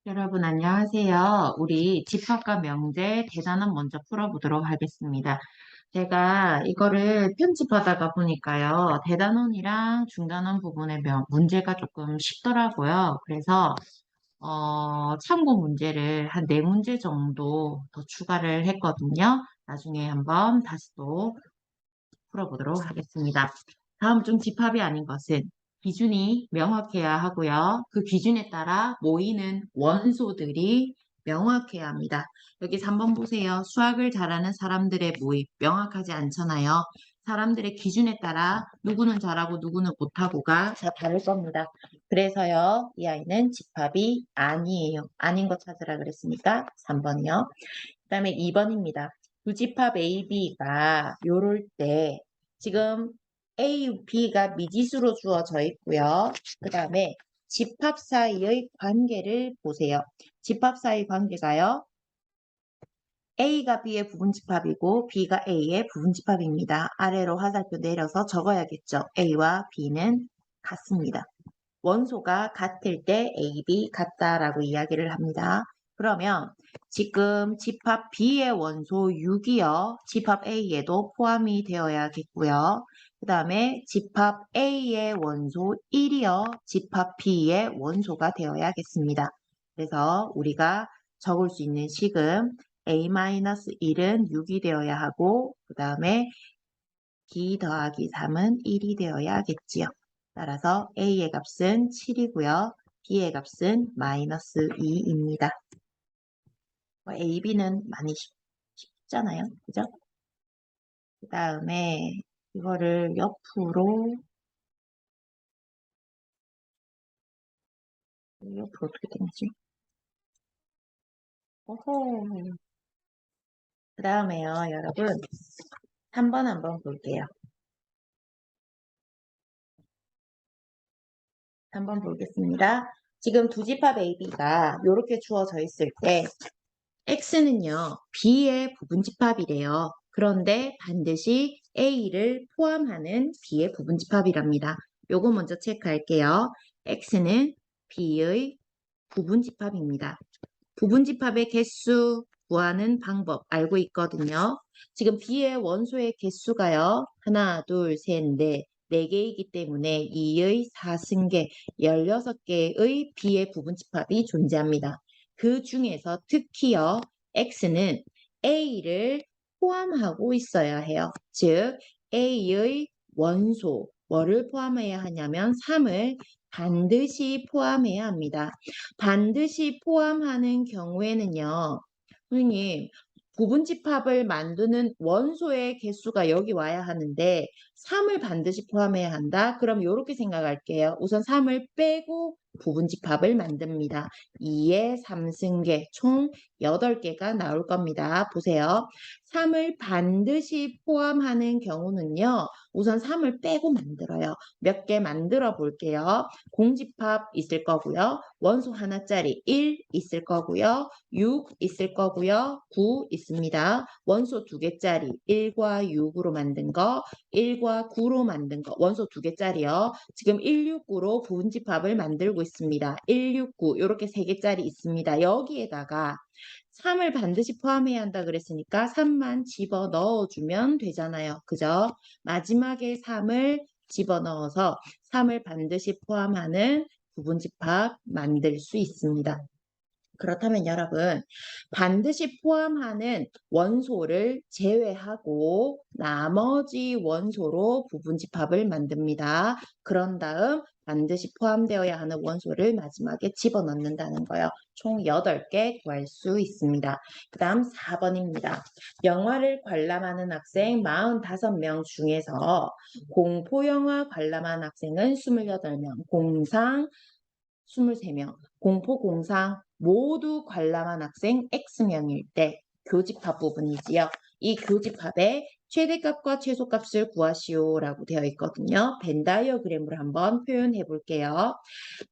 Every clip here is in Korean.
여러분 안녕하세요. 우리 집합과 명제 대단원 먼저 풀어보도록 하겠습니다. 제가 이거를 편집하다가 보니까요. 대단원이랑 중단원 부분의 문제가 조금 쉽더라고요. 그래서 참고 문제를 한 4문제 정도 더 추가를 했거든요. 나중에 한번 다시 또 풀어보도록 하겠습니다. 다음 중 집합이 아닌 것은 기준이 명확해야 하고요. 그 기준에 따라 모이는 원소들이 명확해야 합니다. 여기 3번 보세요. 수학을 잘하는 사람들의 모임 명확하지 않잖아요. 사람들의 기준에 따라 누구는 잘하고 누구는 못하고가 다 다를 겁니다. 그래서요, 이 아이는 집합이 아니에요. 아닌 거 찾으라 그랬으니까 3번이요. 그 다음에 2번입니다. 두 집합 A, B가 요럴 때 지금 A, B가 미지수로 주어져 있고요. 그 다음에 집합 사이의 관계를 보세요. 집합 사이 관계가요. A가 B의 부분집합이고 B가 A의 부분집합입니다. 아래로 화살표 내려서 적어야겠죠. A와 B는 같습니다. 원소가 같을 때 A, B 같다라고 이야기를 합니다. 그러면 지금 집합 B의 원소 6이요. 집합 A에도 포함이 되어야겠고요. 그 다음에 집합 A의 원소 1이요. 집합 B의 원소가 되어야겠습니다. 그래서 우리가 적을 수 있는 식은 A-1은 6이 되어야 하고 그 다음에 B 더하기 3은 1이 되어야겠지요. 따라서 A의 값은 7이고요. B의 값은 마이너스 2입니다. A, B는 많이 쉽잖아요. 그죠? 그 다음에 이거를 옆으로 어떻게 되지? 오호. 그 다음에요, 여러분. 3번 한번 볼게요. 3번 보겠습니다. 지금 두 집합 AB가 이렇게 주어져 있을 때 X는요, B의 부분집합이래요. 그런데 반드시 A를 포함하는 B의 부분집합이랍니다. 요거 먼저 체크할게요. X는 B의 부분집합입니다. 부분집합의 개수 구하는 방법 알고 있거든요. 지금 B의 원소의 개수가요. 하나, 둘, 셋, 넷, 4개이기 때문에 2의 4승계, 16개의 B의 부분집합이 존재합니다. 그 중에서 특히요. X는 A를 포함하고 있어야 해요. 즉 A의 원소, 뭐를 포함해야 하냐면 3을 반드시 포함해야 합니다. 반드시 포함하는 경우에는요. 선생님, 부분집합을 만드는 원소의 개수가 여기 와야 하는데 3을 반드시 포함해야 한다. 그럼 이렇게 생각할게요. 우선 3을 빼고 부분집합을 만듭니다. 2의 3승계 총 8개가 나올 겁니다. 보세요. 3을 반드시 포함하는 경우는요. 우선 3을 빼고 만들어요. 몇 개 만들어 볼게요. 공집합 있을 거고요. 원소 하나짜리 1 있을 거고요. 6 있을 거고요. 9 있습니다. 원소 2개짜리 1과 6으로 만든 거, 1과 9로 만든 거, 원소 2개짜리요. 지금 169로 부분집합을 만들고 있습니다. 169 이렇게 3개짜리 있습니다. 여기에다가 3을 반드시 포함해야 한다 그랬으니까 3만 집어 넣어주면 되잖아요. 그죠? 마지막에 3을 집어넣어서 3을 반드시 포함하는 부분집합 만들 수 있습니다. 그렇다면 여러분 반드시 포함하는 원소를 제외하고 나머지 원소로 부분집합을 만듭니다. 그런 다음 반드시 포함되어야 하는 원소를 마지막에 집어넣는다는 거예요. 총 8개 구할 수 있습니다. 그 다음 4번입니다. 영화를 관람하는 학생 45명 중에서 공포영화 관람한 학생은 28명, 공상 23명, 공포 공상 모두 관람한 학생 X명일 때 교집합 부분이지요. 이 교집합의 최대값과 최소값을 구하시오라고 되어 있거든요. 벤 다이어그램으로 한번 표현해 볼게요.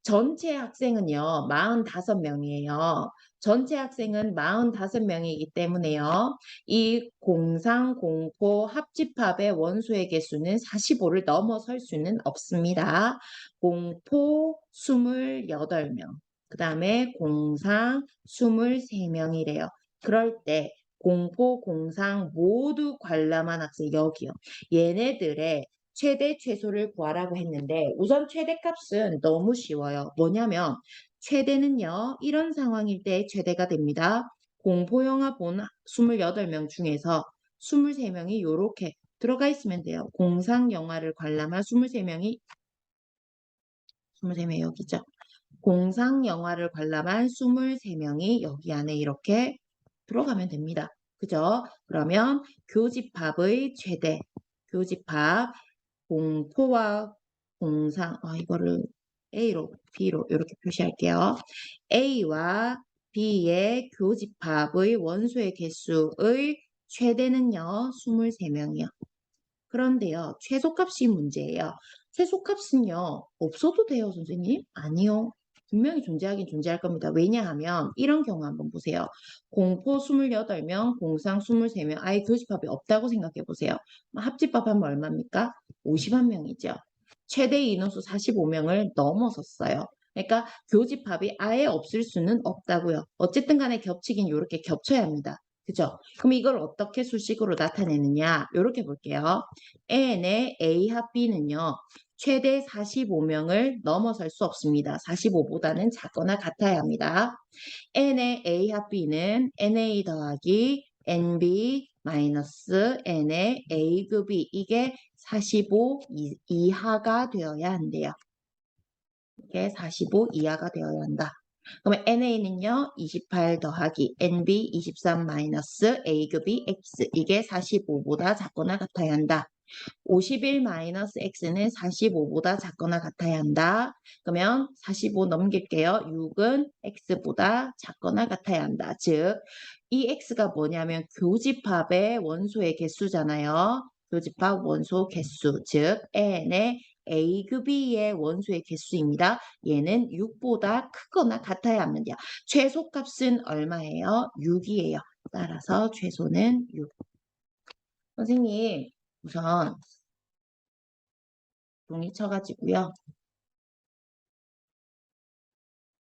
전체 학생은요, 45명이에요. 전체 학생은 45명이기 때문에요. 이 공상, 공포, 합집합의 원소의 개수는 45를 넘어설 수는 없습니다. 공포 28명, 그 다음에 공상 23명이래요. 그럴 때 공포, 공상 모두 관람한 학생 여기요. 얘네들의 최대 최소를 구하라고 했는데 우선 최대값은 너무 쉬워요. 뭐냐면 최대는요. 이런 상황일 때 최대가 됩니다. 공포영화 본 28명 중에서 23명이 이렇게 들어가 있으면 돼요. 공상 영화를 관람한 23명이 23명 여기죠. 공상 영화를 관람한 23명이 여기 안에 이렇게 들어가면 됩니다. 그죠? 그러면 교집합의 최대, 교집합, 공포와 공상, 이거를 A로, B로 이렇게 표시할게요. A와 B의 교집합의 원소의 개수의 최대는요, 23명이요. 그런데요, 최소값이 문제예요. 최소값은요, 없어도 돼요, 선생님? 아니요. 분명히 존재하긴 존재할 겁니다. 왜냐하면 이런 경우 한번 보세요. 공포 28명, 공상 23명, 아예 교집합이 없다고 생각해 보세요. 합집합 하면 얼마입니까? 51명이죠. 최대 인원수 45명을 넘어섰어요. 그러니까 교집합이 아예 없을 수는 없다고요. 어쨌든 간에 겹치긴 이렇게 겹쳐야 합니다. 그죠? 그럼 이걸 어떻게 수식으로 나타내느냐? 이렇게 볼게요. N의 A 합 B는요. 최대 45명을 넘어설 수 없습니다. 45보다는 작거나 같아야 합니다. N의 A 합 B는 NA 더하기 NB 마이너스 N의 A급이 이게 45 이하가 되어야 한대요. 이게 45 이하가 되어야 한다. 그러면 NA는요, 28 더하기 NB 23 마이너스 A급이 X. 이게 45보다 작거나 같아야 한다. 51 마이너스 X는 45보다 작거나 같아야 한다. 그러면 45 넘길게요. 6은 X보다 작거나 같아야 한다. 즉, 이 X가 뭐냐면 교집합의 원소의 개수잖아요. 교집합 원소 개수. 즉, N의 A급이의 원소의 개수입니다. 얘는 6보다 크거나 같아야 하면 돼요. 최소값은 얼마예요? 6이에요. 따라서 최소는 6. 선생님, 우선 종이 쳐가지고요.